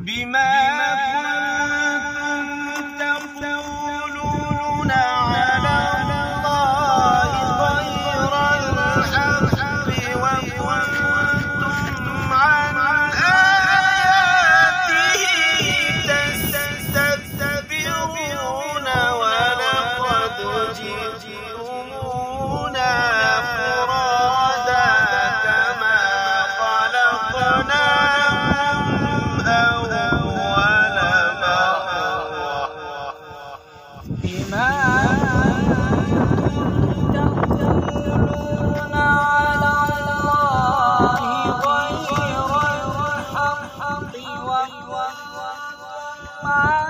بما كنتم تقولون على الله غير الحق وكنتم عن آياته تستكبرون ولقد جئتمونا فرادا كما خلقناكم أول مرة بما تقولون على الله غير الحق وكنتم عن